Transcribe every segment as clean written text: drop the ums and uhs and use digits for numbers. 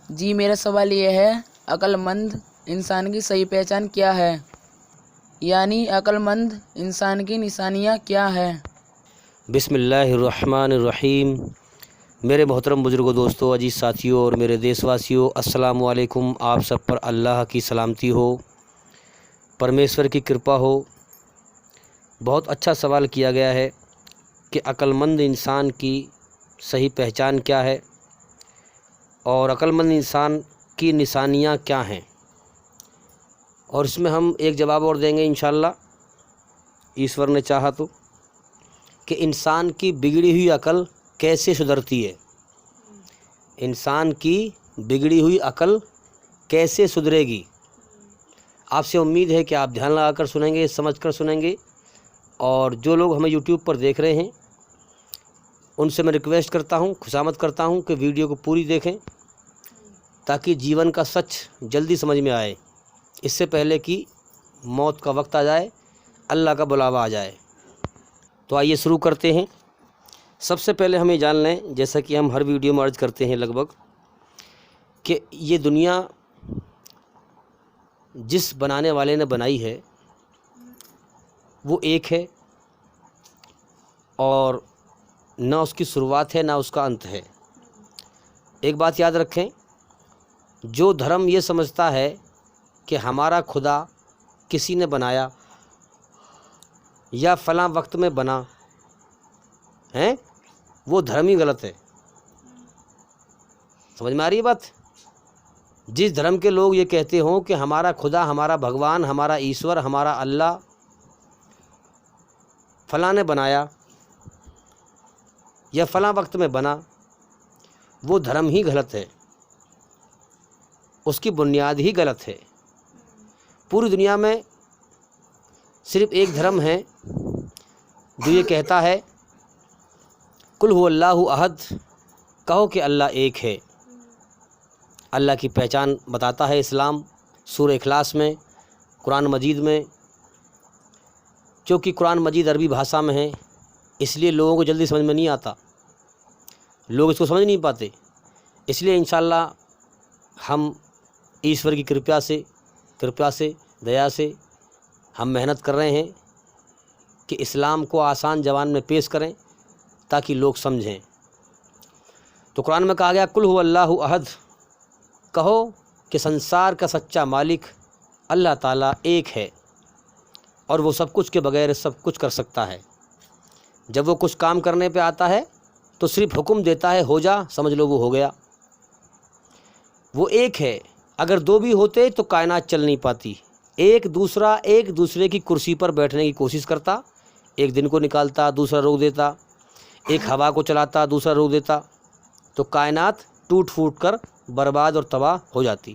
جی میرا سوال یہ ہے، عقل مند انسان کی صحیح پہچان کیا ہے؟ یعنی عقل مند انسان کی نشانیاں کیا ہیں؟ بسم اللہ الرحمن الرحیم۔ میرے محترم بزرگوں، دوستوں، عزیز ساتھیوں اور میرے دیش واسیوں، السلام علیکم۔ آپ سب پر اللہ کی سلامتی ہو، پرمیشور کی کرپا ہو۔ بہت اچھا سوال کیا گیا ہے کہ عقل مند انسان کی صحیح پہچان کیا ہے اور عقل مند انسان کی نشانیاں کیا ہیں، اور اس میں ہم ایک جواب اور دیں گے انشاءاللہ، ایشور نے چاہا تو، کہ انسان کی بگڑی ہوئی عقل کیسے سدھرتی ہے۔ انسان کی بگڑی ہوئی عقل کیسے سدھرے گی۔ آپ سے امید ہے کہ آپ دھیان لگا کر سنیں گے، سمجھ کر سنیں گے، اور جو لوگ ہمیں یوٹیوب پر دیکھ رہے ہیں ان سے میں ریکویسٹ کرتا ہوں، خوشامد کرتا ہوں کہ ویڈیو کو پوری دیکھیں تاکہ جیون کا سچ جلدی سمجھ میں آئے، اس سے پہلے کہ موت کا وقت آ جائے، اللہ کا بلاوا آ جائے۔ تو آئیے شروع کرتے ہیں۔ سب سے پہلے ہمیں جان لیں، جیسا کہ ہم ہر ویڈیو میں عرض کرتے ہیں لگ بھگ، کہ یہ دنیا جس بنانے والے نے بنائی ہے وہ ایک ہے، اور نہ اس کی شروعات ہے نہ اس کا انت ہے۔ ایک بات یاد رکھیں، جو دھرم یہ سمجھتا ہے کہ ہمارا خدا کسی نے بنایا یا فلاں وقت میں بنا ہے، وہ دھرم ہی غلط ہے۔ سمجھ میں آ رہی ہے بات؟ جس دھرم کے لوگ یہ کہتے ہوں کہ ہمارا خدا، ہمارا بھگوان، ہمارا ایشور، ہمارا اللہ فلاں نے بنایا یا فلاں وقت میں بنا، وہ دھرم ہی غلط ہے، اس کی بنیاد ہی غلط ہے۔ پوری دنیا میں صرف ایک دھرم ہے جو یہ کہتا ہے قل هو اللہ احد، کہو کہ اللہ ایک ہے۔ اللہ کی پہچان بتاتا ہے اسلام سورہ اخلاص میں، قرآن مجید میں۔ چونکہ قرآن مجید عربی بھاشا میں ہے، اس لیے لوگوں کو جلدی سمجھ میں نہیں آتا، لوگ اس کو سمجھ نہیں پاتے۔ اس لیے انشاءاللہ ہم ایشور کی کرپا سے دیا سے ہم محنت کر رہے ہیں کہ اسلام کو آسان زبان میں پیش کریں تاکہ لوگ سمجھیں۔ تو قرآن میں کہا گیا قل هو اللہ احد، کہو کہ سنسار کا سچا مالک اللہ تعالیٰ ایک ہے، اور وہ سب کچھ کے بغیر سب کچھ کر سکتا ہے۔ جب وہ کچھ کام کرنے پہ آتا ہے تو صرف حکم دیتا ہے ہو جا، سمجھ لو وہ ہو گیا۔ وہ ایک ہے، اگر دو بھی ہوتے تو کائنات چل نہیں پاتی۔ ایک دوسرے کی کرسی پر بیٹھنے کی کوشش کرتا، ایک دن کو نکالتا، دوسرا روک دیتا، ایک ہوا کو چلاتا، دوسرا روک دیتا، تو کائنات ٹوٹ پھوٹ کر برباد اور تباہ ہو جاتی۔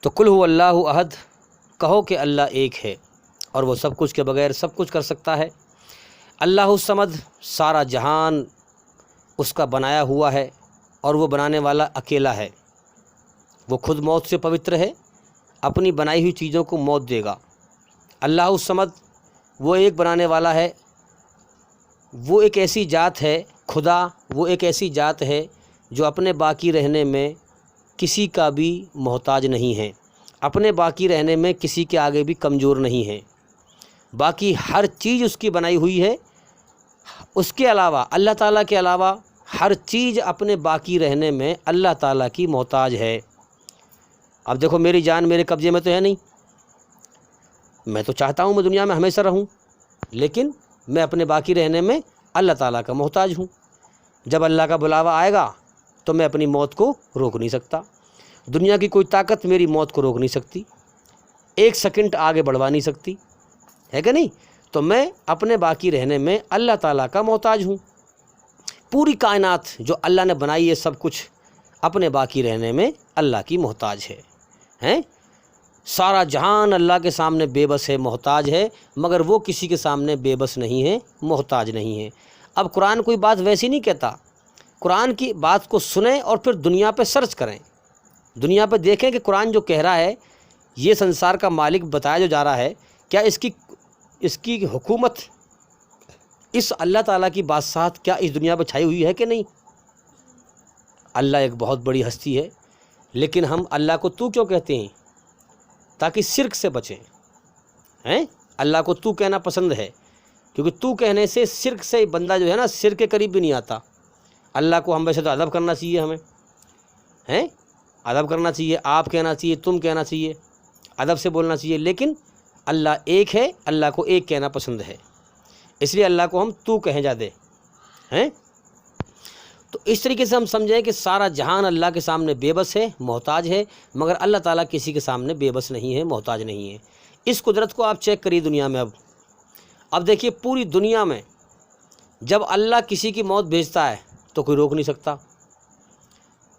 تو قل هو اللہ احد، کہو کہ اللہ ایک ہے اور وہ سب کچھ کے بغیر سب کچھ کر سکتا ہے۔ اللہ الصمد، سارا جہان اس کا بنایا ہوا ہے اور وہ بنانے والا اکیلا ہے۔ وہ خود موت سے پوتر ہے، اپنی بنائی ہوئی چیزوں کو موت دے گا۔ اللہ الصمد، وہ ایک بنانے والا ہے، وہ ایک ایسی ذات ہے، خدا وہ ایک ایسی ذات ہے جو اپنے باقی رہنے میں کسی کا بھی محتاج نہیں ہے، اپنے باقی رہنے میں کسی کے آگے بھی کمزور نہیں ہے۔ باقی ہر چیز اس کی بنائی ہوئی ہے، اس کے علاوہ اللہ تعالیٰ کے علاوہ ہر چیز اپنے باقی رہنے میں اللہ تعالیٰ کی محتاج ہے۔ اب دیکھو، میری جان میرے قبضے میں تو ہے نہیں، میں تو چاہتا ہوں میں دنیا میں ہمیشہ رہوں، لیکن میں اپنے باقی رہنے میں اللہ تعالیٰ کا محتاج ہوں۔ جب اللہ کا بلاوا آئے گا تو میں اپنی موت کو روک نہیں سکتا، دنیا کی کوئی طاقت میری موت کو روک نہیں سکتی، ایک سیکنڈ آگے بڑھوا نہیں سکتی، ہے کہ نہیں؟ تو میں اپنے باقی رہنے میں اللہ تعالیٰ کا محتاج ہوں۔ پوری کائنات جو اللہ نے بنائی ہے، سب کچھ اپنے باقی رہنے میں اللہ کی محتاج ہے۔ سارا جہان اللہ کے سامنے بے بس ہے، محتاج ہے، مگر وہ کسی کے سامنے بے بس نہیں ہے، محتاج نہیں ہے۔ اب قرآن کوئی بات ویسی نہیں کہتا، قرآن کی بات کو سنیں اور پھر دنیا پہ سرچ کریں، دنیا پہ دیکھیں کہ قرآن جو کہہ رہا ہے، یہ سنسار کا مالک بتایا جو جا رہا ہے، کیا اس کی حکومت، اس اللہ تعالیٰ کی بادشاہت کیا اس دنیا پہ چھائی ہوئی ہے کہ نہیں؟ اللہ ایک بہت بڑی ہستی ہے، لیکن ہم اللہ کو تو کیوں کہتے ہیں؟ تاکہ شرک سے بچیں ہیں۔ اللہ کو تو کہنا پسند ہے، کیونکہ تو کہنے سے شرک سے بندہ جو ہے نا شرک کے قریب بھی نہیں آتا۔ اللہ کو ہم ویسے تو ادب کرنا چاہیے، ہمیں ہیں ادب کرنا چاہیے، آپ کہنا چاہیے، تم کہنا چاہیے، ادب سے بولنا چاہیے، لیکن اللہ ایک ہے، اللہ کو ایک کہنا پسند ہے، اس لیے اللہ کو ہم تو کہیں جاتے ہیں۔ تو اس طریقے سے ہم سمجھیں کہ سارا جہان اللہ کے سامنے بے بس ہے، محتاج ہے، مگر اللہ تعالیٰ کسی کے سامنے بے بس نہیں ہے، محتاج نہیں ہے۔ اس قدرت کو آپ چیک کریے دنیا میں۔ اب دیکھیے پوری دنیا میں جب اللہ کسی کی موت بھیجتا ہے تو کوئی روک نہیں سکتا،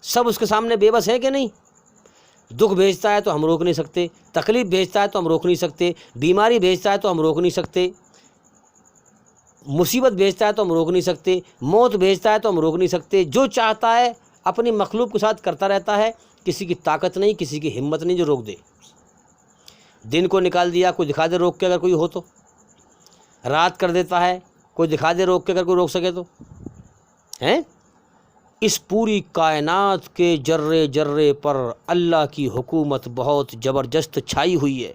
سب اس کے سامنے بے بس ہے کہ نہیں؟ دکھ بھیجتا ہے تو ہم روک نہیں سکتے، تکلیف بھیجتا ہے تو ہم روک نہیں سکتے، بیماری بھیجتا ہے تو ہم روک نہیں سکتے، مصیبت بھیجتا ہے تو ہم روک نہیں سکتے، موت بھیجتا ہے تو ہم روک نہیں سکتے۔ جو چاہتا ہے اپنی مخلوق کے ساتھ کرتا رہتا ہے، کسی کی طاقت نہیں، کسی کی ہمت نہیں جو روک دے۔ دن کو نکال دیا، کوئی دکھا دے روک کے اگر کوئی ہو تو، رات کر دیتا ہے کوئی دکھا دے روک کے اگر کوئی روک سکے تو ہیں۔ اس پوری کائنات کے جرے جرے پر اللہ کی حکومت بہت زبردست چھائی ہوئی ہے،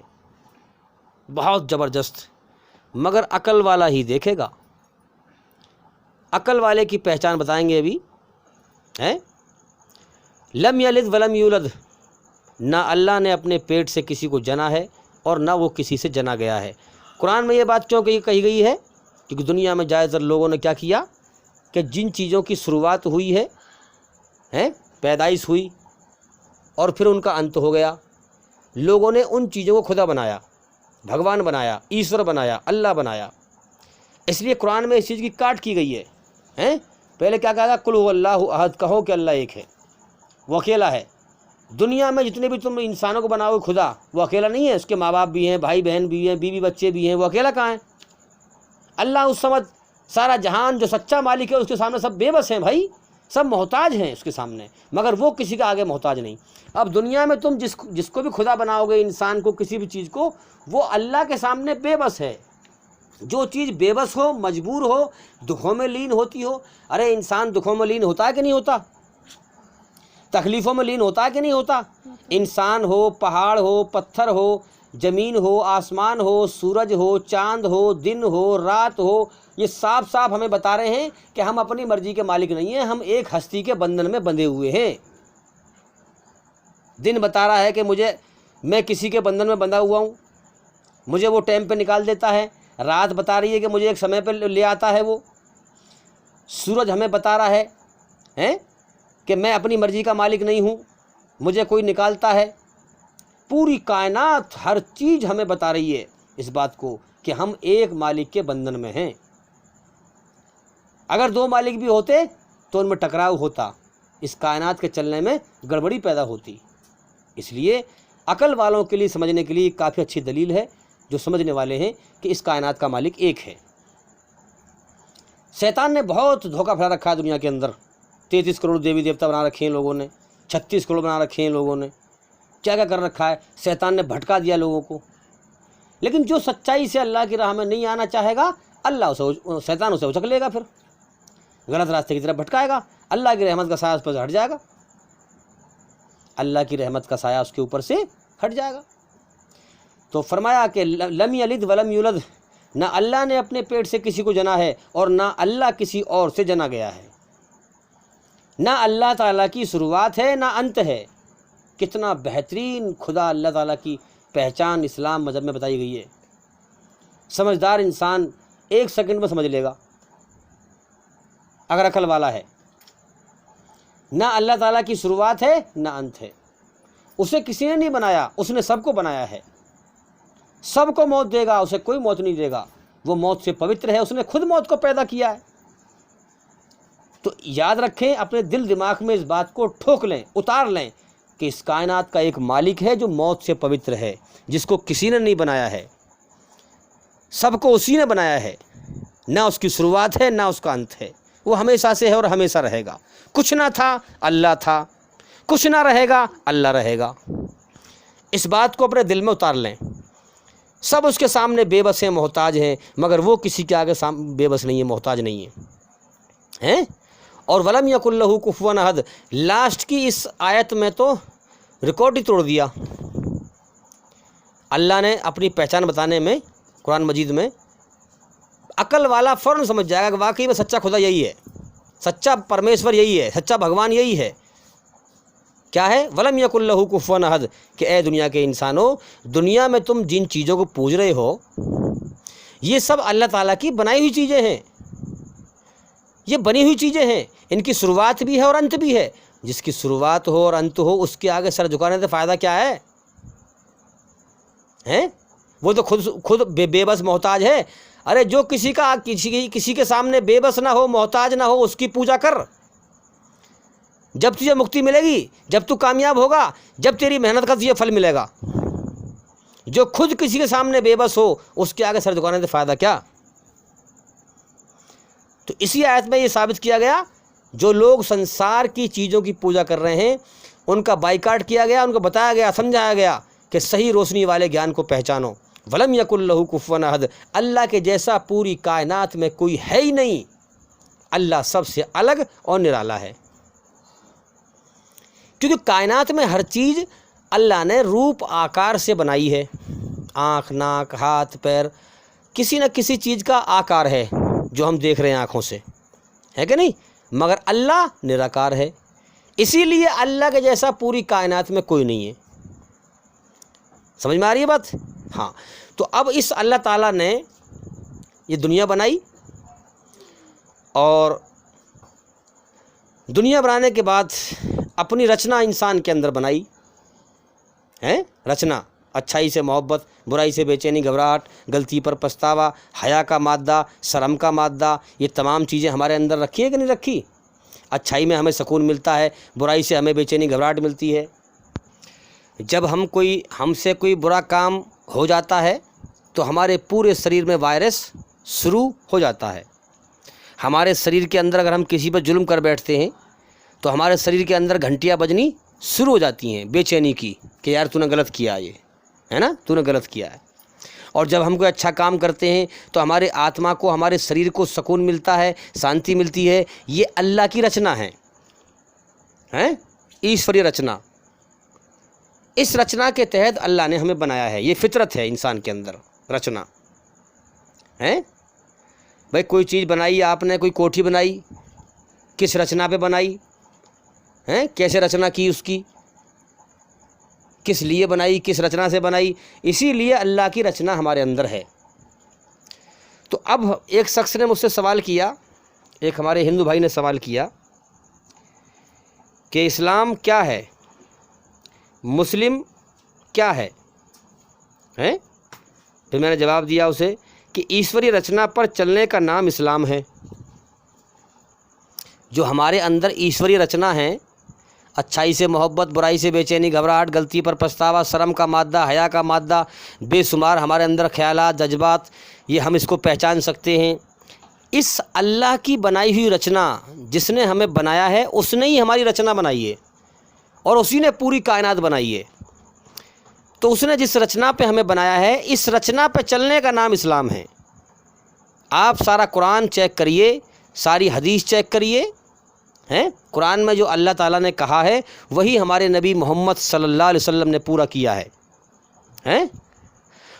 بہت زبردست، مگر عقل والا ہی دیکھے گا۔ عقل والے کی پہچان بتائیں گے ابھی ہیں۔ لم یلد ولم یولد، نہ اللہ نے اپنے پیٹ سے کسی کو جنا ہے اور نہ وہ کسی سے جنا گیا ہے۔ قرآن میں یہ بات کیوں کہی گئی ہے؟ کیونکہ دنیا میں زیادہ تر لوگوں نے کیا کیا کہ جن چیزوں کی شروعات ہوئی ہے پیدائش ہوئی اور پھر ان کا انت ہو گیا، لوگوں نے ان چیزوں کو خدا بنایا، بھگوان بنایا، ایشور بنایا، اللہ بنایا۔ اس لیے قرآن میں اس چیز کی کاٹ کی گئی ہے۔ پہلے کیا کہا گا؟ قل هو اللہ احد، کہو کہ اللہ ایک ہے، وہ اکیلا ہے۔ دنیا میں جتنے بھی تم انسانوں کو بناؤ خدا، وہ اکیلا نہیں ہے، اس کے ماں باپ بھی ہیں، بھائی بہن بھی ہیں، بیوی بچے بھی ہیں، وہ اکیلا کہاں ہے؟ اللہ اس سمجھ سارا جہان جو سچا مالک ہے اس کے سامنے سب بے بس ہیں بھائی، سب محتاج ہیں اس کے سامنے، مگر وہ کسی کے آگے محتاج نہیں۔ اب دنیا میں تم جس کو بھی خدا بناؤ گے، انسان کو، کسی بھی چیز کو، وہ اللہ کے سامنے بے بس ہے۔ جو چیز بے بس ہو، مجبور ہو، دکھوں میں لین ہوتی ہو، ارے انسان دکھوں میں لین ہوتا ہے کہ نہیں ہوتا؟ تکلیفوں میں لین ہوتا ہے کہ نہیں ہوتا؟ انسان ہو، پہاڑ ہو، پتھر ہو، زمین ہو، آسمان ہو، سورج ہو، چاند ہو، دن ہو، رات ہو، یہ صاف صاف ہمیں بتا رہے ہیں کہ ہم اپنی مرضی کے مالک نہیں ہیں، ہم ایک ہستی کے بندھن میں بندھے ہوئے ہیں۔ دن بتا رہا ہے کہ میں کسی کے بندھن میں بندھا ہوا ہوں، مجھے وہ ٹائم پہ نکال دیتا ہے۔ رات بتا رہی ہے کہ مجھے ایک سمے پہ لے آتا ہے وہ۔ سورج ہمیں بتا رہا ہے کہ میں اپنی مرضی کا مالک نہیں ہوں، مجھے کوئی نکالتا ہے۔ پوری کائنات ہر چیز ہمیں بتا رہی ہے اس بات کو کہ ہم ایک مالک کے بندھن میں ہیں۔ اگر دو مالک بھی ہوتے تو ان میں ٹکراؤ ہوتا، اس کائنات کے چلنے میں گڑبڑی پیدا ہوتی۔ اس لیے عقل والوں کے لیے سمجھنے کے لیے کافی اچھی دلیل ہے، جو سمجھنے والے ہیں کہ اس کائنات کا مالک ایک ہے۔ شیطان نے بہت دھوکہ پھیلا رکھا ہے دنیا کے اندر، 33 کروڑ دیوی دیوتا بنا رکھے ہیں لوگوں نے، 36 کروڑ بنا رکھے ہیں لوگوں نے، کیا کیا کر رکھا ہے۔ شیطان نے بھٹکا دیا لوگوں کو، لیکن جو سچائی سے اللہ کی راہ میں نہیں آنا چاہے گا، شیطان اسے اچک لے گا، پھر غلط راستے کی طرف بھٹکائے گا، اللہ کی رحمت کا سایہ اس پر ہٹ جائے گا، اللہ کی رحمت کا سایہ اس کے اوپر سے ہٹ جائے گا۔ تو فرمایا کہ لم یلد ولم یولد، نہ اللہ نے اپنے پیٹ سے کسی کو جنا ہے اور نہ اللہ کسی اور سے جنا گیا ہے، نہ اللہ تعالیٰ کی شروعات ہے نہ انت ہے۔ کتنا بہترین خدا اللہ تعالیٰ کی پہچان اسلام مذہب میں بتائی گئی ہے، سمجھدار انسان 1 سیکنڈ میں سمجھ لے گا اگر عقل والا ہے۔ نہ اللہ تعالیٰ کی شروعات ہے نہ انت ہے، اسے کسی نے نہیں بنایا، اس نے سب کو بنایا ہے، سب کو موت دے گا، اسے کوئی موت نہیں دے گا، وہ موت سے پوتر ہے، اس نے خود موت کو پیدا کیا ہے۔ تو یاد رکھیں، اپنے دل دماغ میں اس بات کو ٹھوک لیں، اتار لیں کہ اس کائنات کا ایک مالک ہے جو موت سے پوتر ہے، جس کو کسی نے نہیں بنایا ہے، سب کو اسی نے بنایا ہے، نہ اس کی شروعات ہے نہ اس کا انت ہے، وہ ہمیشہ سے ہے اور ہمیشہ رہے گا۔ کچھ نہ تھا اللہ تھا، کچھ نہ رہے گا اللہ رہے گا۔ اس بات کو اپنے دل میں اتار لیں۔ سب اس کے سامنے بے بس ہیں، محتاج ہیں، مگر وہ کسی کے آگے بے بس نہیں ہے، محتاج نہیں ہے۔ اور ولم یکن لہ کفوا احد، لاسٹ کی اس آیت میں تو ریکارڈ ہی توڑ دیا اللہ نے اپنی پہچان بتانے میں۔ قرآن مجید میں عقل والا فوراً سمجھ جائے گا کہ واقعی میں سچا خدا یہی ہے، سچا پرمیشور یہی ہے، سچا بھگوان یہی ہے۔ کیا ہے؟ ولم یکن لہ کفوا احد، کہ اے دنیا کے انسانوں، دنیا میں تم جن چیزوں کو پوج رہے ہو یہ سب اللہ تعالیٰ کی بنائی ہوئی چیزیں ہیں، یہ بنی ہوئی چیزیں ہیں، ان کی شروعات بھی ہے اور انت بھی ہے۔ جس کی شروعات ہو اور انت ہو اس کے آگے سر جھکانے سے فائدہ کیا ہے؟ ہیں؟ وہ تو خود بے بس محتاج ہے۔ ارے جو کسی کے سامنے بے بس نہ ہو، محتاج نہ ہو، اس کی پوجا کر۔ جب تجھے مکتی ملے گی، جب تو کامیاب ہوگا، جب تیری محنت کا تجھے پھل ملے گا۔ جو خود کسی کے سامنے بے بس ہو اس کے آگے سر جھکانے سے فائدہ کیا؟ تو اسی آیت میں یہ ثابت کیا گیا جو لوگ سنسار کی چیزوں کی پوجا کر رہے ہیں ان کا بائیکاٹ کیا گیا، ان کو بتایا گیا، سمجھایا گیا کہ صحیح روشنی والے گیان کو پہچانو۔ ولم یکن لہ کفوا احد، اللہ کے جیسا پوری کائنات میں کوئی ہے ہی نہیں، اللہ سب سے الگ اور نرالا ہے۔ کیونکہ کائنات میں ہر چیز اللہ نے روپ آکار سے بنائی ہے، آنکھ، ناک، ہاتھ، پیر، کسی نہ کسی چیز کا آکار ہے جو ہم دیکھ رہے ہیں آنکھوں سے، ہے کہ نہیں؟ مگر اللہ نراکار ہے، اسی لیے اللہ کے جیسا پوری کائنات میں کوئی نہیں ہے۔ سمجھ میں آ رہی ہے بات؟ ہاں۔ تو اب اس اللہ تعالیٰ نے یہ دنیا بنائی، اور دنیا بنانے کے بعد اپنی رچنا انسان کے اندر بنائی ہے، رچنا، اچھائی سے محبت، برائی سے بے چینی، گھبراہٹ، غلطی پر پچھتاوا، حیا کا مادہ، شرم کا مادہ، یہ تمام چیزیں ہمارے اندر رکھی ہے کہ نہیں رکھی؟ اچھائی میں ہمیں سکون ملتا ہے، برائی سے ہمیں بے چینی گھبراہٹ ملتی ہے۔ جب ہم سے کوئی برا کام ہو جاتا ہے تو ہمارے پورے شریر میں وائرس شروع ہو جاتا ہے۔ ہمارے شریر کے اندر اگر ہم کسی پر ظلم کر بیٹھتے ہیں تو ہمارے شریر کے اندر گھنٹیاں بجنی شروع ہو جاتی ہیں بے چینی کی، کہ یار تو نے غلط کیا، یہ ہے نا، تو نے غلط کیا ہے۔ اور جب ہم کوئی اچھا کام کرتے ہیں تو ہمارے آتما کو، ہمارے شریر کو سکون ملتا ہے، شانتی ملتی ہے۔ یہ اللہ کی رچنا ہے، ایشوری رچنا۔ اس رچنا کے تحت اللہ نے ہمیں بنایا ہے، یہ فطرت ہے انسان کے اندر رچنا ہے۔ بھائی کوئی چیز بنائی آپ نے، کوئی کوٹھی بنائی، کس رچنا پہ بنائی ہے؟ کیسے رچنا کی اس کی، کس لیے بنائی، کس رچنا سے بنائی؟ اسی لیے اللہ کی رچنا ہمارے اندر ہے۔ تو اب ایک شخص نے مجھ سے سوال کیا، ایک ہمارے ہندو بھائی نے سوال کیا کہ اسلام کیا ہے، مسلم کیا ہے؟ پھر میں نے جواب دیا اسے کہ ایشوری رچنا پر چلنے کا نام اسلام ہے۔ جو ہمارے اندر ایشوری رچنا ہے، اچھائی سے محبت، برائی سے بے چینی، گھبراہٹ، غلطی پر پچھتاوا، شرم کا مادہ، حیا کا مادہ، بے شمار ہمارے اندر خیالات، جذبات، یہ ہم اس کو پہچان سکتے ہیں۔ اس اللہ کی بنائی ہوئی رچنا، جس نے ہمیں بنایا ہے اس نے ہی ہماری رچنا بنائی ہے، اور اسی نے پوری کائنات بنائی ہے۔ تو اس نے جس رچنا پہ ہمیں بنایا ہے، اس رچنا پہ چلنے کا نام اسلام ہے۔ آپ سارا قرآن چیک کریے، ساری حدیث چیک کریے، قرآن میں جو اللہ تعالیٰ نے کہا ہے وہی ہمارے نبی محمد صلی اللہ علیہ وسلم نے پورا کیا ہے۔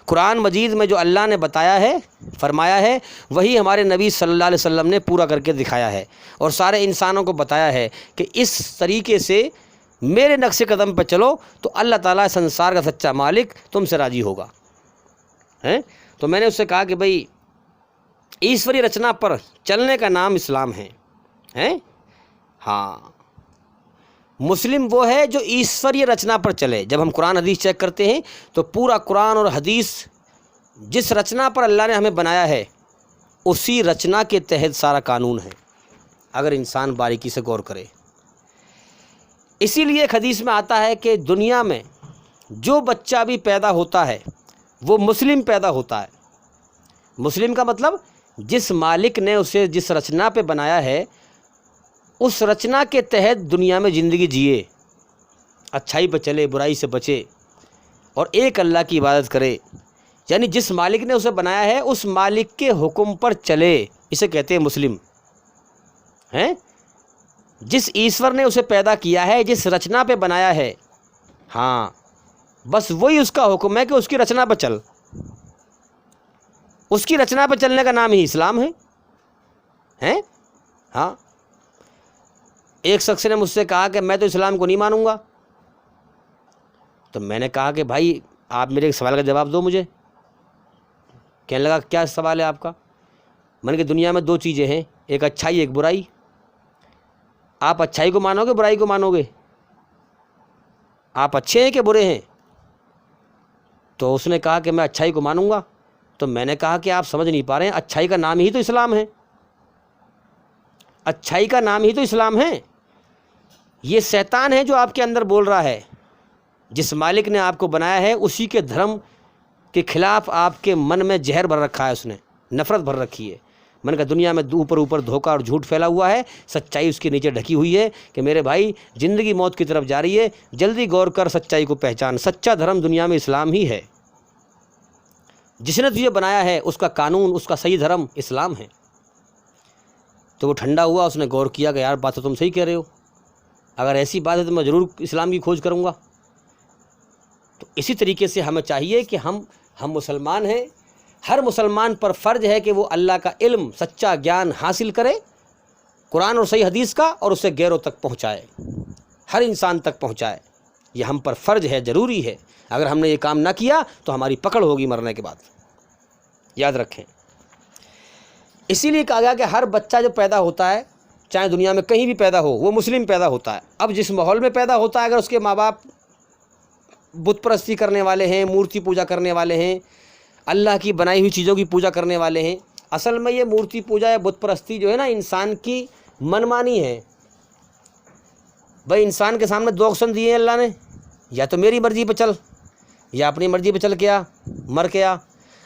قرآن مجید میں جو اللہ نے بتایا ہے، فرمایا ہے، وہی ہمارے نبی صلی اللہ علیہ وسلم نے پورا کر کے دکھایا ہے، اور سارے انسانوں کو بتایا ہے کہ اس طریقے سے میرے نقش قدم پہ چلو تو اللہ تعالیٰ سنسار کا سچا مالک تم سے راضی ہوگا۔ تو میں نے اس سے کہا کہ بھئی ایشوری رچنا پر چلنے کا نام اسلام ہے۔ ہاں، مسلم وہ ہے جو ایشوری رچنا پر چلے۔ جب ہم قرآن حدیث چیک کرتے ہیں تو پورا قرآن اور حدیث جس رچنا پر اللہ نے ہمیں بنایا ہے اسی رچنا کے تحت سارا قانون ہے، اگر انسان باریکی سے غور کرے۔ اسی لیے ایک حدیث میں آتا ہے کہ دنیا میں جو بچہ بھی پیدا ہوتا ہے وہ مسلم پیدا ہوتا ہے۔ مسلم کا مطلب جس مالک نے اسے جس رچنا پہ بنایا ہے اس رچنا کے تحت دنیا میں زندگی جیے، اچھائی پہ چلے، برائی سے بچے، اور ایک اللہ کی عبادت کرے۔ یعنی جس مالک نے اسے بنایا ہے اس مالک کے حکم پر چلے، اسے کہتے ہیں مسلم۔ جس ایشور نے اسے پیدا کیا ہے، جس رچنا پہ بنایا ہے، ہاں بس وہی اس کا حکم ہے کہ اس کی رچنا پہ چل. اس کی رچنا پہ چلنے کا نام ہی اسلام ہے. ہاں، ایک شخص نے مجھ سے کہا کہ میں تو اسلام کو نہیں مانوں گا. تو میں نے کہا کہ بھائی آپ میرے ایک سوال کا جواب دو مجھے. کہنے لگا کیا سوال ہے آپ کا؟ میں نے کہ دنیا میں دو چیزیں ہیں، ایک اچھائی ایک برائی. آپ اچھائی کو مانو گے برائی کو مانو گے؟ آپ اچھے ہیں کہ برے ہیں؟ تو اس نے کہا کہ میں اچھائی کو مانوں گا. تو میں نے کہا کہ آپ سمجھ نہیں پا رہے ہیں، اچھائی کا نام ہی تو اسلام ہے. اچھائی کا نام ہی تو اسلام ہے. یہ شیطان ہے جو آپ کے اندر بول رہا ہے. جس مالک نے آپ کو بنایا ہے اسی کے دھرم کے خلاف آپ کے من میں زہر بھر رکھا ہے، اس نے نفرت بھر رکھی ہے. میں نے کہا دنیا میں اوپر دھوکہ اور جھوٹ پھیلا ہوا ہے، سچائی اس کے نیچے ڈھکی ہوئی ہے. کہ میرے بھائی زندگی موت کی طرف جا رہی ہے، جلدی غور کر، سچائی کو پہچان. سچا دھرم دنیا میں اسلام ہی ہے. جس نے تجھے بنایا ہے اس کا قانون، اس کا صحیح دھرم اسلام ہے. تو وہ ٹھنڈا ہوا، اس نے غور کیا کہ یار بات تو تم صحیح کہہ رہے ہو، اگر ایسی بات ہے تو میں ضرور اسلام کی کھوج کروں گا. تو اسی طریقے سے ہمیں چاہیے کہ ہم مسلمان ہیں. ہر مسلمان پر فرض ہے کہ وہ اللہ کا علم، سچا گیان حاصل کرے، قرآن اور صحیح حدیث کا، اور اسے غیروں تک پہنچائے، ہر انسان تک پہنچائے. یہ ہم پر فرض ہے، ضروری ہے. اگر ہم نے یہ کام نہ کیا تو ہماری پکڑ ہوگی مرنے کے بعد، یاد رکھیں. اسی لیے کہا گیا کہ ہر بچہ جو پیدا ہوتا ہے، چاہے دنیا میں کہیں بھی پیدا ہو، وہ مسلم پیدا ہوتا ہے. اب جس ماحول میں پیدا ہوتا ہے، اگر اس کے ماں باپ بت پرستی کرنے والے ہیں، مورتی پوجا کرنے والے ہیں، اللہ کی بنائی ہوئی چیزوں کی پوجا کرنے والے ہیں. اصل میں یہ مورتی پوجا یا بت پرستی جو ہے نا، انسان کی منمانی ہے. بھائی انسان کے سامنے دو آپشن دیے ہیں اللہ نے، یا تو میری مرضی پہ چل یا اپنی مرضی پہ چل کے آ، مر کے آ.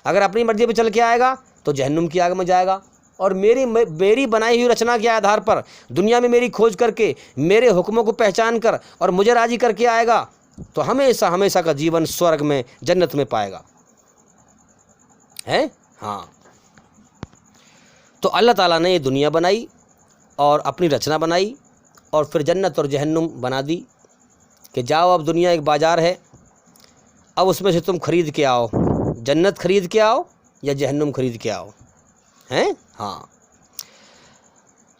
اگر اپنی مرضی پہ چل کے آئے گا تو جہنم کی آگ میں جائے گا. اور میری بنائی ہوئی رچنا کے آدھار پر دنیا میں میری کھوج کر کے، میرے حکموں کو پہچان کر اور مجھے راضی کر کے آئے گا تو ہمیشہ ہمیشہ کا جیون سورگ میں، جنت میں پائے گا. ہے ہاں. تو اللہ تعالیٰ نے یہ دنیا بنائی اور اپنی رچنا بنائی، اور پھر جنت اور جہنم بنا دی کہ جاؤ اب دنیا ایک بازار ہے، اب اس میں سے تم خرید کے آؤ، جنت خرید کے آؤ یا جہنم خرید کے آؤ. ہیں ہاں.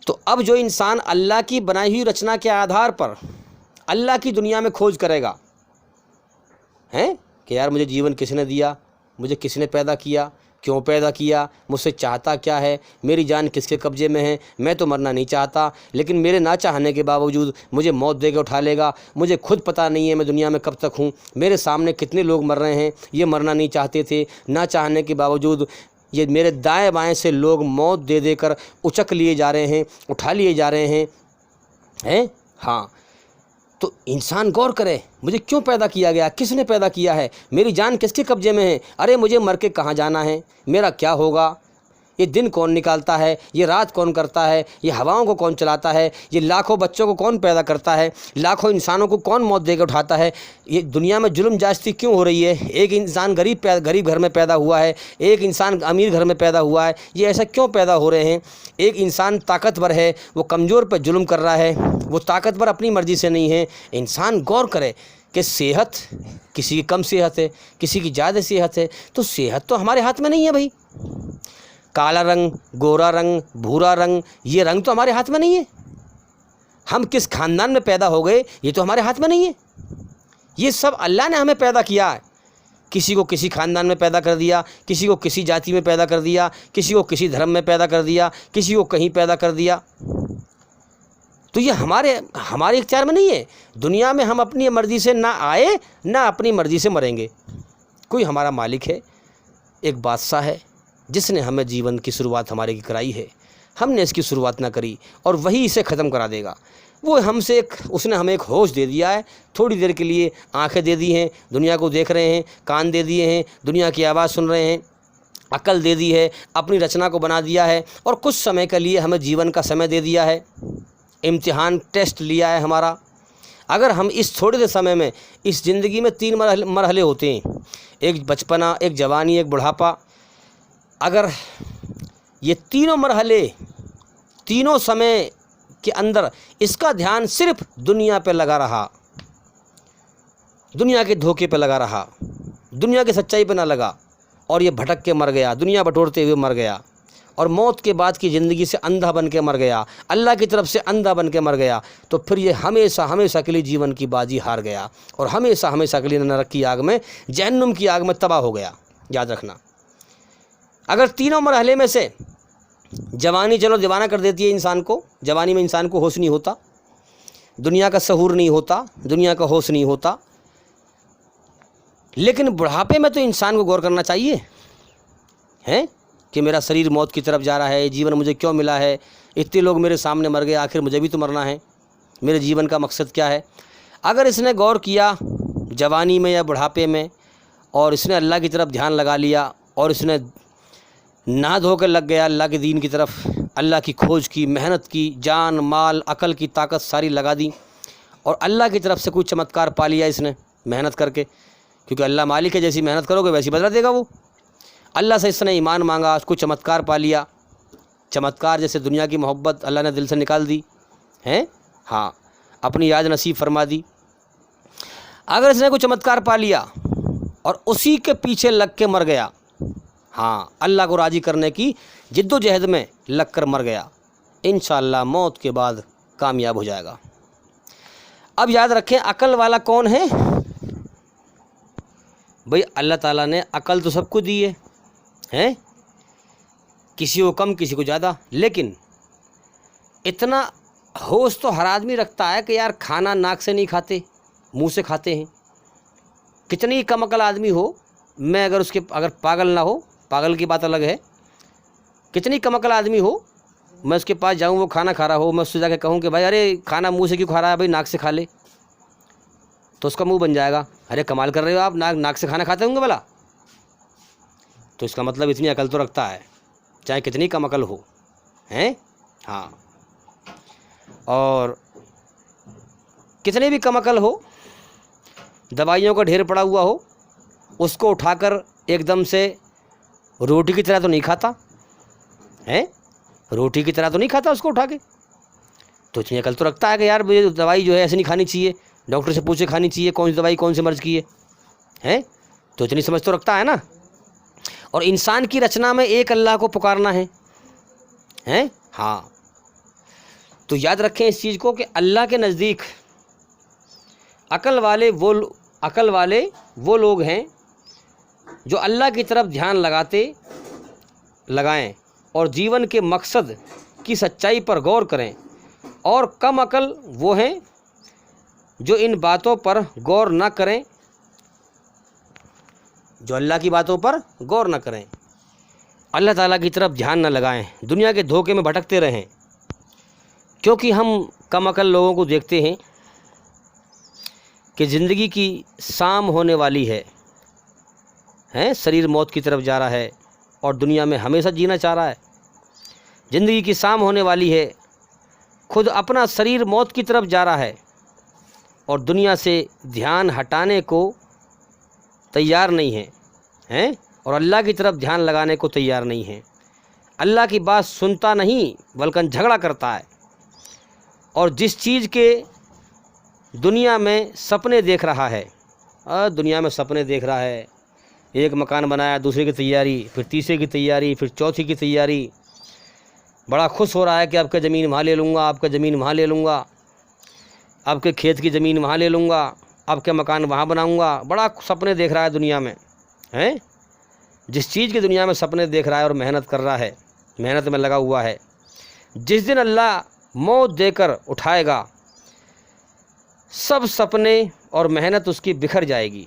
تو اب جو انسان اللہ کی بنائی ہوئی رچنا کے آدھار پر اللہ کی دنیا میں کھوج کرے گا، ہیں کہ یار مجھے جیون کس نے دیا، مجھے کس نے پیدا کیا، کیوں پیدا کیا، مجھ سے چاہتا کیا ہے، میری جان کس کے قبضے میں ہے، میں تو مرنا نہیں چاہتا لیکن میرے نہ چاہنے کے باوجود مجھے موت دے کے اٹھا لے گا. مجھے خود پتہ نہیں ہے میں دنیا میں کب تک ہوں، میرے سامنے کتنے لوگ مر رہے ہیں، یہ مرنا نہیں چاہتے تھے، نہ چاہنے کے باوجود یہ میرے دائیں بائیں سے لوگ موت دے دے کر اچک لیے جا رہے ہیں، اٹھا لیے جا رہے ہیں. ہاں. تو انسان غور کرے، مجھے کیوں پیدا کیا گیا، کس نے پیدا کیا ہے، میری جان کس کے قبضے میں ہے، ارے مجھے مر کے کہاں جانا ہے، میرا کیا ہوگا، یہ دن کون نکالتا ہے، یہ رات کون کرتا ہے، یہ ہواؤں کو کون چلاتا ہے، یہ لاکھوں بچوں کو کون پیدا کرتا ہے، لاکھوں انسانوں کو کون موت دے کے اٹھاتا ہے، یہ دنیا میں ظلم زیادتی کیوں ہو رہی ہے، ایک انسان غریب گھر میں پیدا ہوا ہے، ایک انسان امیر گھر میں پیدا ہوا ہے، یہ ایسا کیوں پیدا ہو رہے ہیں، ایک انسان طاقتور ہے وہ کمزور پہ ظلم کر رہا ہے، وہ طاقتور اپنی مرضی سے نہیں ہے. انسان غور کرے کہ صحت، کسی کی کم صحت ہے، کسی کی زیادہ صحت ہے، تو صحت تو ہمارے ہاتھ میں نہیں ہے بھائی. کالا رنگ، گورا رنگ، بھورا رنگ، یہ رنگ تو ہمارے ہاتھ میں نہیں ہے. ہم کس خاندان میں پیدا ہو گئے یہ تو ہمارے ہاتھ میں نہیں ہے. یہ سب اللہ نے ہمیں پیدا کیا ہے. کسی کو کسی خاندان میں پیدا کر دیا، کسی کو کسی جاتی میں پیدا کر دیا، کسی کو کسی دھرم میں پیدا کر دیا، کسی کو کہیں پیدا کر دیا. تو یہ ہمارے اختیار میں نہیں ہے. دنیا میں ہم اپنی مرضی سے نہ آئے نہ اپنی مرضی سے مریں گے. کوئی ہمارا مالک ہے، ایک بادشاہ ہے جس نے ہمیں جیون کی شروعات ہمارے کی کرائی ہے. ہم نے اس کی شروعات نہ کری اور وہی اسے ختم کرا دے گا. وہ اس نے ہمیں ایک ہوش دے دیا ہے، تھوڑی دیر کے لیے آنکھیں دے دی ہیں، دنیا کو دیکھ رہے ہیں، کان دے دیے ہیں، دنیا کی آواز سن رہے ہیں، عقل دے دی ہے، اپنی رچنا کو بنا دیا ہے، اور کچھ سمے کے لیے ہمیں جیون کا سمے دے دیا ہے، امتحان ٹیسٹ لیا ہے ہمارا. اگر ہم اس تھوڑے سے سمے میں، اس زندگی میں 3 مرحلے ہوتے ہیں، ایک بچپنا، ایک جوانی، ایک بڑھاپا. اگر یہ تینوں مرحلے، تینوں سمے کے اندر اس کا دھیان صرف دنیا پہ لگا رہا، دنیا کے دھوکے پہ لگا رہا، دنیا کی سچائی پہ نہ لگا، اور یہ بھٹک کے مر گیا، دنیا بٹورتے ہوئے مر گیا، اور موت کے بعد کی زندگی سے اندھا بن کے مر گیا، اللہ کی طرف سے اندھا بن کے مر گیا، تو پھر یہ ہمیشہ ہمیشہ کے لیے جیون کی بازی ہار گیا، اور ہمیشہ ہمیشہ کے لیے نرک کی آگ میں، جہنم کی آگ میں تباہ ہو گیا۔ یاد رکھنا، اگر تینوں مرحلے میں سے جوانی چلو دیوانہ کر دیتی ہے انسان کو، جوانی میں انسان کو ہوش نہیں ہوتا، دنیا کا شعور نہیں ہوتا، دنیا کا ہوش نہیں ہوتا، لیکن بڑھاپے میں تو انسان کو غور کرنا چاہیے ہیں کہ میرا شریر موت کی طرف جا رہا ہے، جیون مجھے کیوں ملا ہے، اتنے لوگ میرے سامنے مر گئے، آخر مجھے بھی تو مرنا ہے، میرے جیون کا مقصد کیا ہے۔ اگر اس نے غور کیا جوانی میں یا بڑھاپے میں، اور اس نے اللہ کی طرف دھیان لگا لیا، اور اس نے نہ دھو کے لگ گیا اللہ کے دین کی طرف، اللہ کی کھوج کی، محنت کی، جان مال عقل کی طاقت ساری لگا دی، اور اللہ کی طرف سے کوئی چمتکار پا لیا اس نے محنت کر کے، کیونکہ اللہ مالک ہے، جیسی محنت کرو گے ویسی بدلہ دے گا وہ۔ اللہ سے اس نے ایمان مانگا، اس کو چمتکار پا لیا، چمتکار جیسے دنیا کی محبت اللہ نے دل سے نکال دی ہیں، ہاں اپنی یاد نصیب فرما دی۔ اگر اس نے کوئی چمتکار پا لیا اور اسی کے پیچھے لگ کے مر گیا، ہاں اللہ کو راضی کرنے کی جد و جہد میں لگ کر مر گیا، انشاءاللہ موت کے بعد کامیاب ہو جائے گا۔ اب یاد رکھیں عقل والا کون ہے؟ بھئی اللہ تعالیٰ نے عقل تو سب کو دی ہے ہیں، کسی کو کم کسی کو زیادہ، لیکن اتنا ہوش تو ہر آدمی رکھتا ہے کہ یار کھانا ناک سے نہیں کھاتے، منہ سے کھاتے ہیں۔ کتنی کم عقل آدمی ہو، میں اگر پاگل نہ ہو، پاگل کی بات الگ ہے، کتنی کم عقل آدمی ہو، میں اس کے پاس جاؤں، وہ کھانا کھا رہا ہو، میں اس سے جا کے کہوں کہ بھائی ارے کھانا منہ سے کیوں کھا رہا ہے، بھائی ناک سے کھا لے، تو اس کا منہ بن جائے گا، ارے کمال کر رہے ہو آپ، ناک سے کھانا کھاتے ہوں گے بھلا، تو اس کا مطلب اتنی عقل تو رکھتا ہے، چاہے کتنی کم عقل ہو ہیں، ہاں۔ اور کتنے بھی کم عقل ہو، دوائیوں کا ڈھیر پڑا ہوا ہو، اس کو اٹھا کر ایک دم سے روٹی کی طرح تو نہیں کھاتا ہیں، روٹی کی طرح تو نہیں کھاتا اس کو اٹھا کے، تو اتنی عقل تو رکھتا ہے کہ یار مجھے دوائی جو ہے ایسے نہیں کھانی چاہیے، ڈاکٹر سے پوچھے کھانی چاہیے کون سی دوائی کون سے مرض کی ہے، تو اتنی سمجھ تو رکھتا ہے نا۔ اور انسان کی رچنا میں ایک اللہ کو پکارنا ہے ہیں، ہاں، تو یاد رکھیں اس چیز کو کہ اللہ کے نزدیک عقل والے وہ لوگ ہیں جو اللہ کی طرف دھیان لگائیں اور جیون کے مقصد کی سچائی پر غور کریں، اور کم عقل وہ ہیں جو ان باتوں پر غور نہ کریں، جو اللہ کی باتوں پر غور نہ کریں، اللہ تعالیٰ کی طرف دھیان نہ لگائیں، دنیا کے دھوکے میں بھٹکتے رہیں۔ کیونکہ ہم کم عقل لوگوں کو دیکھتے ہیں کہ زندگی کی شام ہونے والی ہے ہیں، شریر موت کی طرف جا رہا ہے اور دنیا میں ہمیشہ جینا چاہ رہا ہے، زندگی کی شام ہونے والی ہے، خود اپنا شریر موت کی طرف جا رہا ہے اور دنیا سے دھیان ہٹانے کو تیار نہیں ہیں اور اللہ کی طرف دھیان لگانے کو تیار نہیں ہیں، اللہ کی بات سنتا نہیں بلکہ جھگڑا کرتا ہے، اور جس چیز کے دنیا میں سپنے دیکھ رہا ہے، دنیا میں سپنے دیکھ رہا ہے، ایک مکان بنایا، دوسرے کی تیاری، پھر تیسرے کی تیاری، پھر چوتھی کی تیاری، بڑا خوش ہو رہا ہے کہ آپ کا زمین وہاں لے لوں گا، آپ کا زمین وہاں لے لوں گا، آپ کے کھیت کی زمین وہاں لے لوں گا، آپ کا مکان وہاں بناؤں گا، بڑا سپنے دیکھ رہا ہے دنیا میں ہیں، جس چیز کی دنیا میں سپنے دیکھ رہا ہے اور محنت کر رہا ہے، محنت میں لگا ہوا ہے، جس دن اللہ موت دے کر اٹھائے گا، سب سپنے اور محنت اس کی بکھر جائے گی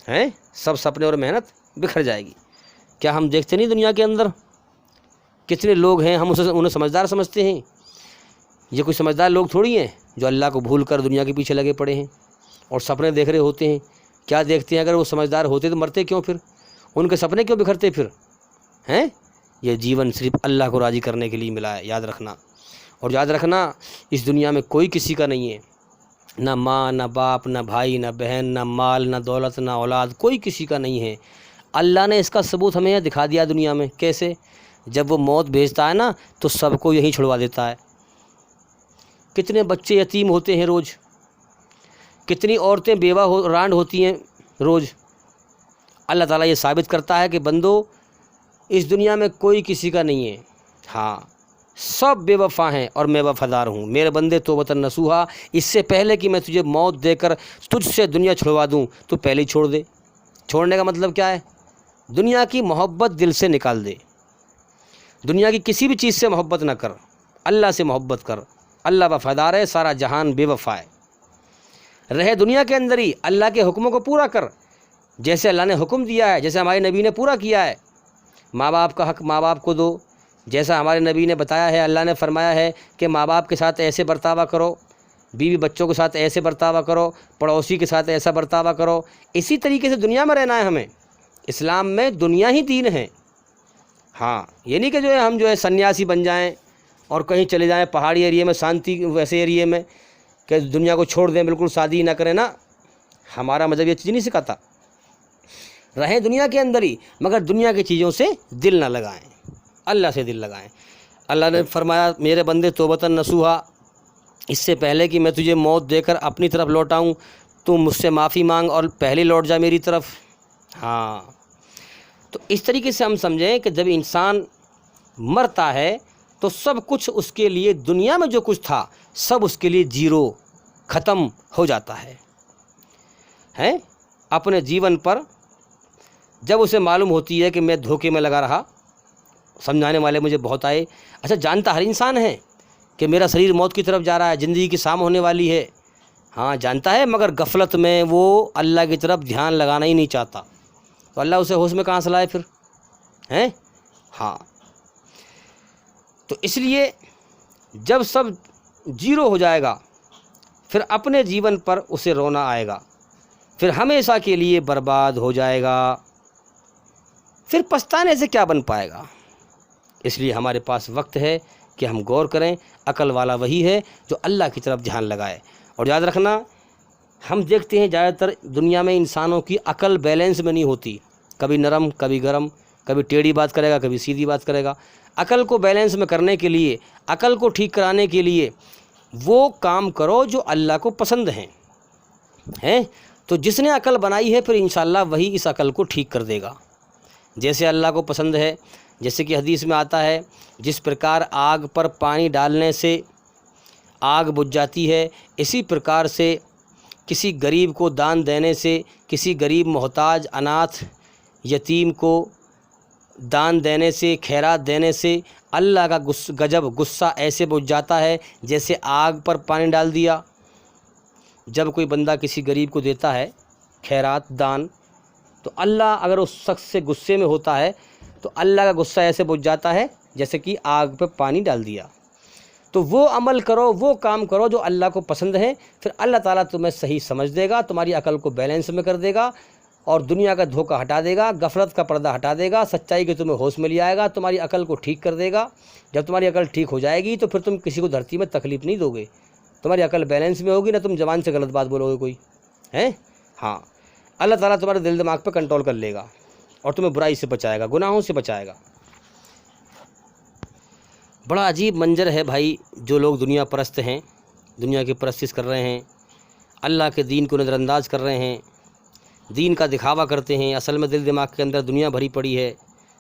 ہیں، سب سپنے اور محنت بکھر جائے گی۔ کیا ہم دیکھتے نہیں دنیا کے اندر کتنے لوگ ہیں، ہم انہیں سمجھدار سمجھتے ہیں، یہ کوئی سمجھدار لوگ تھوڑی ہیں جو اللہ کو بھول کر دنیا کے پیچھے لگے پڑے ہیں اور سپنے دیکھ رہے ہوتے ہیں۔ کیا دیکھتے ہیں؟ اگر وہ سمجھدار ہوتے تو مرتے کیوں پھر؟ ان کے سپنے کیوں بکھرتے پھر ہیں؟ یہ جیون صرف اللہ کو راضی کرنے کے لیے ملا ہے، یاد رکھنا۔ اور یاد رکھنا اس دنیا میں کوئی کسی کا نہیں ہے، نہ ماں، نہ باپ، نہ بھائی، نہ بہن، نہ مال، نہ دولت، نہ اولاد، کوئی کسی کا نہیں ہے۔ اللہ نے اس کا ثبوت ہمیں دکھا دیا دنیا میں، کیسے؟ جب وہ موت بھیجتا ہے نا تو سب کو یہیں چھڑوا دیتا ہے، کتنے بچے یتیم ہوتے ہیں روز، کتنی عورتیں بیوہ رانڈ ہوتی ہیں روز۔ اللہ تعالیٰ یہ ثابت کرتا ہے کہ بندو اس دنیا میں کوئی کسی کا نہیں ہے، ہاں سب بے وفا ہیں اور میں وفادار ہوں۔ میرے بندے توبۃ نصوحا، اس سے پہلے کہ میں تجھے موت دے کر تجھ سے دنیا چھڑوا دوں تو پہلے ہی چھوڑ دے۔ چھوڑنے کا مطلب کیا ہے؟ دنیا کی محبت دل سے نکال دے، دنیا کی کسی بھی چیز سے محبت نہ کر، اللہ سے محبت کر۔ اللہ وفادار ہے، سارا جہان بے وفا ہے۔ رہے دنیا کے اندر ہی اللہ کے حکموں کو پورا کر، جیسے اللہ نے حکم دیا ہے، جیسے ہمارے نبی نے پورا کیا ہے۔ ماں باپ کا حق ماں باپ کو دو، جیسا ہمارے نبی نے بتایا ہے، اللہ نے فرمایا ہے کہ ماں باپ کے ساتھ ایسے برتاوا کرو، بیوی بچوں کے ساتھ ایسے برتاوا کرو، پڑوسی کے ساتھ ایسا برتاوا کرو۔ اسی طریقے سے دنیا میں رہنا ہے ہمیں۔ اسلام میں دنیا ہی دین ہے، ہاں یہ نہیں کہ جو ہے ہم جو ہے سنیاسی بن جائیں اور کہیں چلے جائیں پہاڑی ایریے میں، شانتی ویسے ایریے میں کہ دنیا کو چھوڑ دیں، بالکل شادی ہی نہ کریں نا۔ ہمارا مذہب یہ چیز نہیں سکھاتا۔ رہیں دنیا کے اندر ہی، مگر دنیا کی چیزوں سے دل نہ لگائیں، اللہ سے دل لگائیں۔ اللہ نے فرمایا میرے بندے توبۃ نصوحا، اس سے پہلے کہ میں تجھے موت دے کر اپنی طرف لوٹاؤں تو مجھ سے معافی مانگ اور پہلے لوٹ جا میری طرف۔ ہاں تو اس طریقے سے ہم سمجھیں کہ جب انسان مرتا ہے تو سب کچھ اس کے لیے، دنیا میں جو کچھ تھا سب اس کے لیے زیرو، ختم ہو جاتا ہے۔ اپنے جیون پر جب اسے معلوم ہوتی ہے کہ میں دھوکے میں لگا رہا، سمجھانے والے مجھے بہت آئے، اچھا جانتا ہر انسان ہے کہ میرا شریر موت کی طرف جا رہا ہے، زندگی کی شام ہونے والی ہے، ہاں جانتا ہے، مگر غفلت میں وہ اللہ کی طرف دھیان لگانا ہی نہیں چاہتا، تو اللہ اسے ہوش میں کہاں سے لائے پھر ہیں؟ ہاں تو اس لیے جب سب زیرو ہو جائے گا پھر اپنے جیون پر اسے رونا آئے گا، پھر ہمیشہ کے لیے برباد ہو جائے گا، پھر پچھتانے سے کیا بن پائے گا۔ اس لیے ہمارے پاس وقت ہے کہ ہم غور کریں۔ عقل والا وہی ہے جو اللہ کی طرف دھیان لگائے۔ اور یاد رکھنا، ہم دیکھتے ہیں زیادہ تر دنیا میں انسانوں کی عقل بیلنس میں نہیں ہوتی، کبھی نرم کبھی گرم، کبھی ٹیڑھی بات کرے گا کبھی سیدھی بات کرے گا۔ عقل کو بیلنس میں کرنے کے لیے، عقل کو ٹھیک کرانے کے لیے وہ کام کرو جو اللہ کو پسند ہیں۔ تو جس نے عقل بنائی ہے پھر انشاءاللہ وہی اس عقل کو ٹھیک کر دے گا جیسے اللہ کو پسند ہے۔ جیسے کہ حدیث میں آتا ہے، جس پرکار آگ پر پانی ڈالنے سے آگ بجھ جاتی ہے، اسی پرکار سے کسی غریب کو دان دینے سے، کسی غریب محتاج اناتھ یتیم کو دان دینے سے، خیرات دینے سے اللہ کا غضب غصہ ایسے بجھ جاتا ہے جیسے آگ پر پانی ڈال دیا۔ جب کوئی بندہ کسی غریب کو دیتا ہے خیرات دان، تو اللہ اگر اس شخص سے غصے میں ہوتا ہے تو اللہ کا غصہ ایسے بجھ جاتا ہے جیسے کہ آگ پہ پانی ڈال دیا۔ تو وہ عمل کرو، وہ کام کرو جو اللہ کو پسند ہے، پھر اللہ تعالیٰ تمہیں صحیح سمجھ دے گا، تمہاری عقل کو بیلنس میں کر دے گا اور دنیا کا دھوکہ ہٹا دے گا، غفلت کا پردہ ہٹا دے گا، سچائی کے تمہیں ہوش میں لے آئے گا، تمہاری عقل کو ٹھیک کر دے گا۔ جب تمہاری عقل ٹھیک ہو جائے گی تو پھر تم کسی کو دھرتی میں تکلیف نہیں دو گے، تمہاری عقل بیلنس میں ہوگی، نہ تم زبان سے غلط بات بولو گے کوئی ہیں۔ ہاں اللہ تعالیٰ تمہارے دل دماغ پہ کنٹرول کر لے گا اور تمہیں برائی سے بچائے گا، گناہوں سے بچائے گا۔ بڑا عجیب منظر ہے بھائی، جو لوگ دنیا پرست ہیں، دنیا کی پرستش کر رہے ہیں، اللہ کے دین کو نظر انداز کر رہے ہیں، دین کا دکھاوا کرتے ہیں، اصل میں دل دماغ کے اندر دنیا بھری پڑی ہے،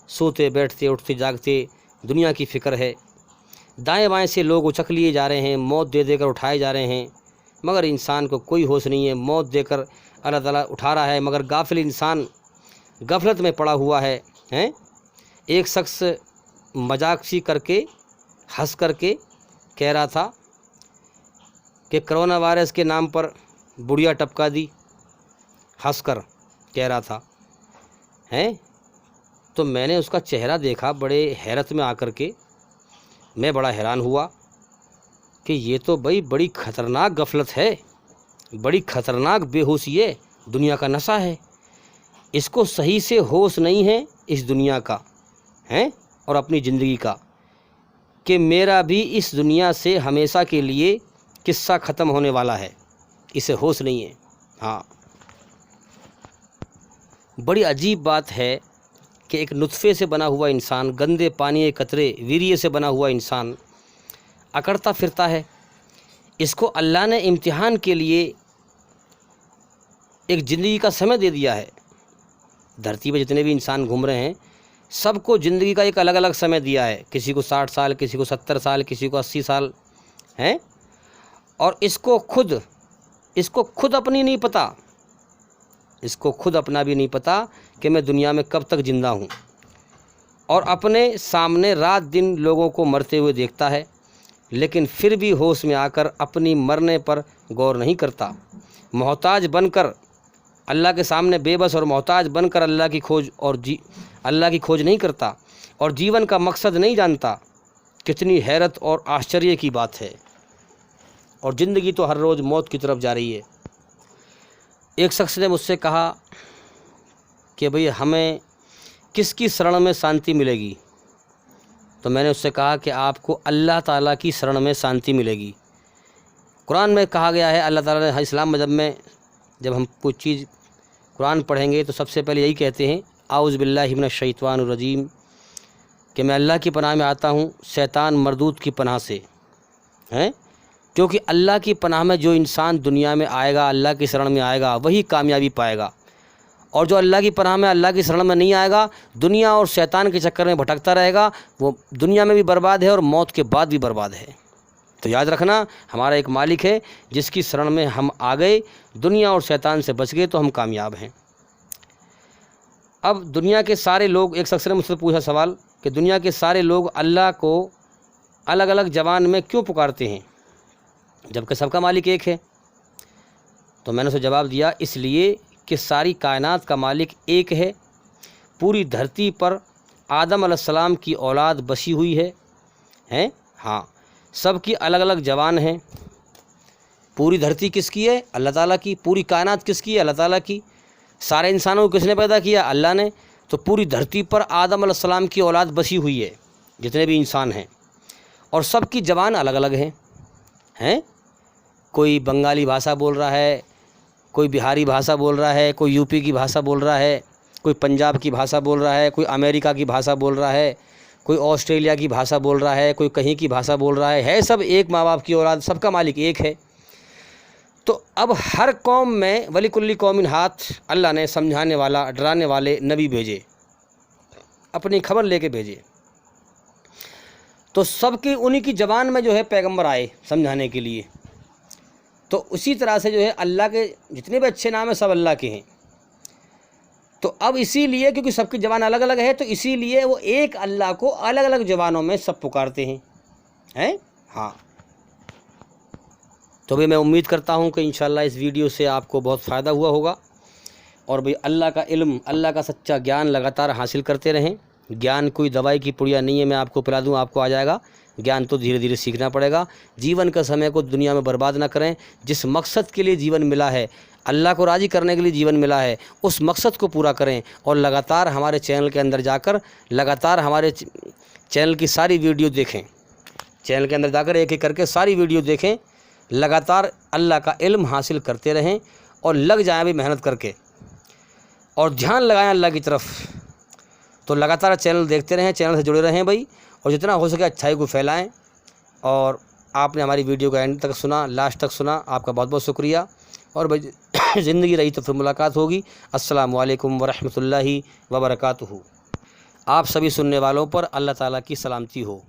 سوتے بیٹھتے اٹھتے جاگتے دنیا کی فکر ہے۔ دائیں بائیں سے لوگ اچک لیے جا رہے ہیں، موت دے دے کر اٹھائے جا رہے ہیں، مگر انسان کو کوئی ہوش نہیں ہے۔ موت دے کر اللہ تعالیٰ اٹھا رہا ہے، مگر غافل انسان غفلت میں پڑا ہوا ہے۔ ایک شخص مذاق سی کر کے، ہنس کر کے کہہ رہا تھا کہ کرونا وائرس کے نام پر بڑھیا ٹپکا دی، ہنس کر کہہ رہا تھا تو میں نے اس کا چہرہ دیکھا بڑے حیرت میں آ کر کے، میں بڑا حیران ہوا کہ یہ تو بھائی بڑی خطرناک غفلت ہے، بڑی خطرناک بے ہوشی ہے، دنیا کا نشہ ہے، اس کو صحیح سے ہوش نہیں ہے اس دنیا کا اور اپنی زندگی کا، کہ میرا بھی اس دنیا سے ہمیشہ کے لیے قصہ ختم ہونے والا ہے، اسے ہوش نہیں ہے۔ ہاں بڑی عجیب بات ہے کہ ایک نطفے سے بنا ہوا انسان، گندے پانی کے قطرے ویریے سے بنا ہوا انسان اکڑتا پھرتا ہے، اس کو اللہ نے امتحان کے لیے ایک زندگی کا سمے دے دیا ہے۔ دھرتی پہ جتنے بھی انسان گھوم رہے ہیں سب کو زندگی کا ایک الگ الگ سمے دیا ہے، کسی کو 60 سال، کسی کو 70 سال، کسی کو 80 سال ہیں، اور اس کو خود اپنی نہیں پتہ، اس کو خود اپنا بھی نہیں پتہ کہ میں دنیا میں کب تک زندہ ہوں، اور اپنے سامنے رات دن لوگوں کو مرتے ہوئے دیکھتا ہے، لیکن پھر بھی ہوش میں آ کر اپنی مرنے پر غور نہیں کرتا، محتاج بن کر اللہ کے سامنے بے بس اور محتاج بن کر اللہ کی کھوج نہیں کرتا، اور جیون کا مقصد نہیں جانتا۔ کتنی حیرت اور آشچریہ کی بات ہے، اور زندگی تو ہر روز موت کی طرف جا رہی ہے۔ ایک شخص نے مجھ سے کہا کہ بھئی ہمیں کس کی شرن میں شانتی ملے گی؟ تو میں نے اس سے کہا کہ آپ کو اللہ تعالیٰ کی شرن میں شانتی ملے گی۔ قرآن میں کہا گیا ہے، اللہ تعالیٰ نے اسلام مذہب میں جب ہم کوئی چیز قرآن پڑھیں گے تو سب سے پہلے یہی کہتے ہیں اعوذ باللہ من الشیطان الرجیم، کہ میں اللہ کی پناہ میں آتا ہوں شیطان مردود کی پناہ سے، کیونکہ اللہ کی پناہ میں جو انسان دنیا میں آئے گا، اللہ کی شرن میں آئے گا، وہی کامیابی پائے گا، اور جو اللہ کی پناہ میں، اللہ کی شرن میں نہیں آئے گا، دنیا اور شیطان کے چکر میں بھٹکتا رہے گا، وہ دنیا میں بھی برباد ہے اور موت کے بعد بھی برباد ہے۔ تو یاد رکھنا، ہمارا ایک مالک ہے جس کی شرن میں ہم آ گئے، دنیا اور شیطان سے بچ گئے تو ہم کامیاب ہیں۔ اب دنیا کے سارے لوگ، ایک شخص نے مجھ سے پوچھا سوال کہ دنیا کے سارے لوگ اللہ کو الگ الگ زبان میں کیوں پکارتے ہیں جبکہ سب کا مالک ایک ہے؟ تو میں نے اسے جواب دیا، اس لیے کہ ساری کائنات کا مالک ایک ہے، پوری دھرتی پر آدم علیہ السلام کی اولاد بسی ہوئی ہے، ہاں، سب کی الگ الگ زبان ہیں۔ پوری دھرتی کس کی ہے؟ اللہ تعالیٰ کی۔ پوری کائنات کس کی ہے؟ اللہ تعالیٰ کی۔ سارے انسانوں کو کس نے پیدا کیا؟ اللہ نے۔ تو پوری دھرتی پر آدم علیہ السلام کی اولاد بسی ہوئی ہے، جتنے بھی انسان ہیں، اور سب کی زبان الگ الگ ہیں، کوئی بنگالی بھاشا بول رہا ہے، کوئی بہاری بھاشا بول رہا ہے، کوئی یو پی کی بھاشا بول رہا ہے، کوئی پنجاب کی بھاشا بول رہا ہے، کوئی امریکہ کی بھاشا بول رہا ہے، کوئی آسٹریلیا کی بھاشا بول رہا ہے، کوئی کہیں کی بھاشا بول رہا ہے سب ایک ماں باپ کی اولاد، سب کا مالک ایک ہے۔ تو اب ہر قوم میں وَلِكُلِّ قَوْمٍ ہاتھ اللہ نے سمجھانے والا، ڈرانے والے نبی بھیجے، اپنی خبر لے کے بھیجے، تو سب کی انہی کی زبان میں جو ہے پیغمبر آئے سمجھانے کے لیے۔ تو اسی طرح سے جو ہے اللہ کے جتنے بھی اچھے نام ہیں سب اللہ کے ہیں۔ تو اب اسی لیے کیونکہ سب کی زبان الگ الگ ہے، تو اسی لیے وہ ایک اللہ کو الگ الگ زبانوں میں سب پکارتے ہیں، ہاں۔ تو بھی میں امید کرتا ہوں کہ انشاءاللہ اس ویڈیو سے آپ کو بہت فائدہ ہوا ہوگا، اور بھئی اللہ کا علم، اللہ کا سچا گیان لگاتار حاصل کرتے رہیں۔ گیان کوئی دوائی کی پڑیا نہیں ہے، میں آپ کو پلا دوں آپ کو آ جائے گا، گیان تو دھیرے دھیرے سیکھنا پڑے گا۔ جیون کا سمے کو دنیا میں برباد نہ کریں، جس مقصد کے لیے جیون ملا ہے، اللہ کو راضی کرنے کے لیے جیون ملا ہے، اس مقصد کو پورا کریں، اور لگاتار ہمارے چینل کے اندر جا کر لگاتار ہمارے چینل کی ساری ویڈیو دیکھیں، چینل کے اندر جا کر ایک ایک کر کے ساری ویڈیو دیکھیں، لگاتار اللہ کا علم حاصل کرتے رہیں، اور لگ جائیں بھی محنت کر کے، اور دھیان لگائیں اللہ کی طرف۔ تو لگاتار چینل دیکھتے رہیں، چینل سے جڑے رہیں بھائی، اور جتنا ہو سکے اچھائی کو پھیلائیں۔ اور آپ نے ہماری ویڈیو کا اینڈ تک سنا، لاسٹ تک سنا، آپ کا بہت بہت شکریہ، اور بھائی زندگی رہی تو پھر ملاقات ہوگی۔ السلام علیکم ورحمۃ اللہ وبرکاتہ۔ آپ سبھی سننے والوں پر اللہ تعالیٰ کی سلامتی ہو۔